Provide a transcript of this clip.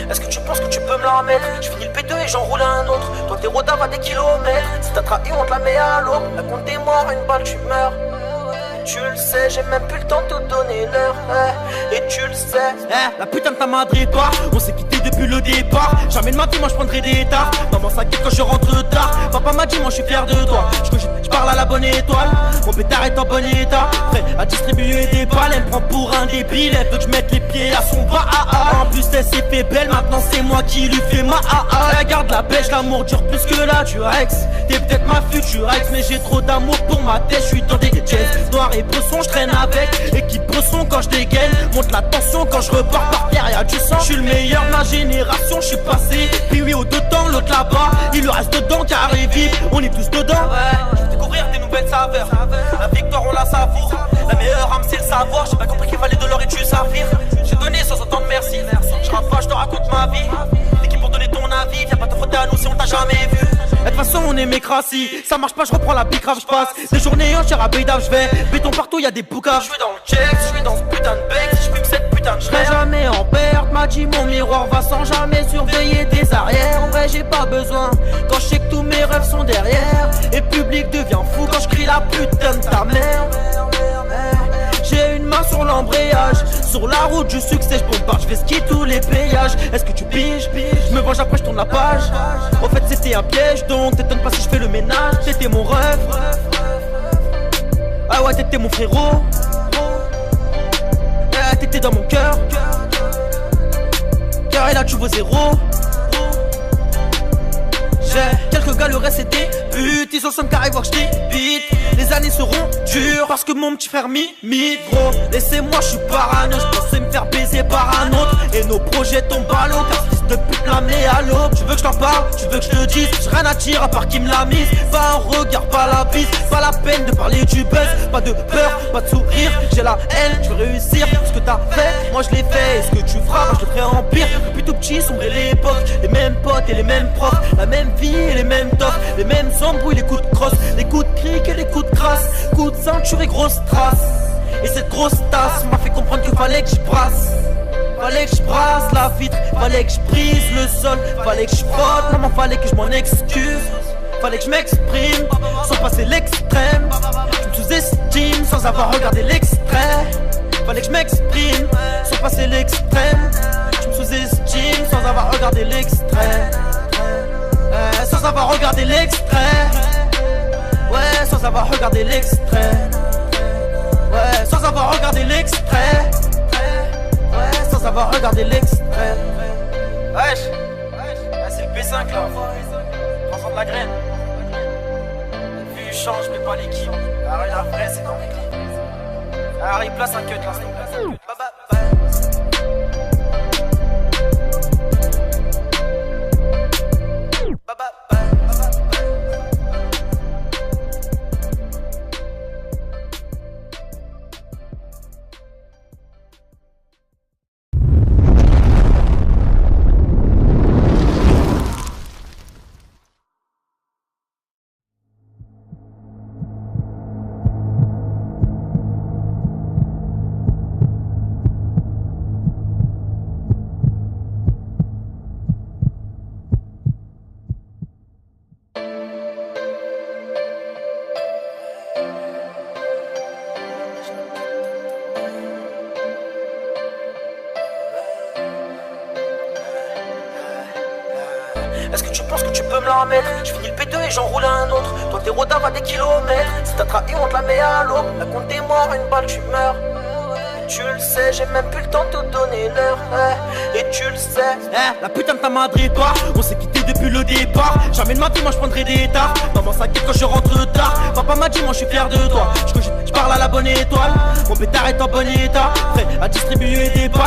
Est-ce que tu penses que tu peux me la remettre? Je finis le P2 et j'enroule un autre. Toi t'es rodave à des kilomètres. Si t'as trahi on te la met à l'eau. La compte des morts, une balle tu meurs. Tu le sais, j'ai même plus le temps de te donner l'heure. Et tu le sais. La putain de ta madre et toi, on s'est quitté depuis le départ. Jamais de ma vie, moi je prendrai des tards. Maman s'inquiète quand je rentre tard. Papa m'a dit, moi je suis fier de toi. Je parle à la bonne étoile. Mon pétard est en bon état. Prêt à distribuer des balles. Elle me prend pour un débile. Elle veut que je mette les pieds à son bas. En plus elle s'est fait belle. Maintenant c'est moi qui lui fais ma Elle garde la pêche, l'amour dure plus que la Durex. T'es peut-être ma future ex, mais j'ai trop d'amour pour ma tête. Je suis dans des jets noirs et bresson, je traîne avec. Équipe bresson quand je dégaine. Monte la tension quand je repars par terre, y'a du sang. Je suis le meilleur de ma génération, je suis passé. Puis oui, au dedans, l'autre là-bas. Il lui reste dedans car il vit. On est tous dedans. Je vais découvrir des nouvelles saveurs. La victoire on la savoure. La meilleure âme c'est le savoir. J'ai pas compris qu'il fallait de l'or et du saphir. J'ai donné sans entendre merci. Je rafale, je te raconte ma vie. T'es qui pour donner ton avis? Viens pas te frotter à nous si on t'a jamais vu. De toute façon on est mécrassis. Ça marche pas, je reprends la bicrave, je passe des journées entières à Beidave, je vais béton partout, y'a des boucaves. Je suis dans le check, je suis dans ce putain de bec. Si je fume cette putain de je serai jamais en perte, m'a dit mon miroir va sans jamais surveiller tes arrières. En vrai j'ai pas besoin, quand je sais que tous mes rêves sont derrière. Et le public devient fou quand je crie la putain de ta mère. J'ai une main sur l'embrayage, sur la route du succès, je bombarde, je vais skier tous les péages. Est-ce que tu piges? Je me venge après je tourne la page. En fait c'était un piège donc t'étonnes pas si je fais le ménage. T'étais mon rêve. Ah ouais t'étais mon frérot. T'étais dans mon cœur. Car là tu vaux zéro. J'ai quelques gars, le reste c'est des buts. Ils en sont carrés voir que je débite. Les années seront dures parce que mon petit frère m'imite gros. Laissez-moi, je suis parano, je pensais me faire baiser par un autre. Et nos projets tombent à l'eau car fils de pute la met à l'aube. Tu veux que je t'en parle, tu veux que je te dise. J'ai rien à dire à part qui me l'a mise. Pas un regard, pas la bise. Pas la peine de parler du buzz. Pas de peur, pas de sourire. J'ai la haine, je veux réussir. Ce que t'as fait, moi je l'ai fait. Et ce que tu feras, moi je le ferai en pire. Depuis tout petit, sombrer l'époque. Les mêmes potes et les mêmes profs. La même vie et les mêmes toffs. Les mêmes embrouilles, les coups de crosse. Les coups de cric et les coups de crasse. Coups de ceinture et grosse trace. Et cette grosse tasse m'a fait comprendre qu'il fallait que je brasse. Fallait que je brasse la vitre. Fallait que je brise le sol. Fallait que je frotte, maman fallait que je m'en excuse. Fallait que je m'exprime sans passer l'extrême. Je me sous-estime sans avoir regardé l'extrait. Fallait que je m'exprime sans passer l'extrême. Je me sous-estime sans avoir regardé l'extrait. Sans avoir regardé l'extrait. Ouais, sans avoir regardé l'extrait. Ouais, sans avoir regardé l'extrait. Ouais, sans avoir regardé l'extrait. Wesh, c'est le P5 là. Prends de la graine. La vue change mais pas l'équipe. La vraie c'est dans mes clips. Harry place un cut là. Bye bye. Est-ce que tu penses que tu peux me la remettre? Je finis le P2 et j'enroule un autre. Toi t'es rodave à des kilomètres. Si t'as trahi on te la met à l'eau. La compte des morts, une balle tu meurs. Et tu le sais, j'ai même plus le temps de te donner l'heure. Et tu le sais. La putain de ta madre et toi, on s'est quitté depuis le départ. Jamais de ma vie, moi je prendrai des tards. Maman s'inquiète quand je rentre tard. Papa m'a dit, moi je suis fier de toi. Je parle à la bonne étoile. Mon pétard est en bon état. Prêt à distribuer des balles.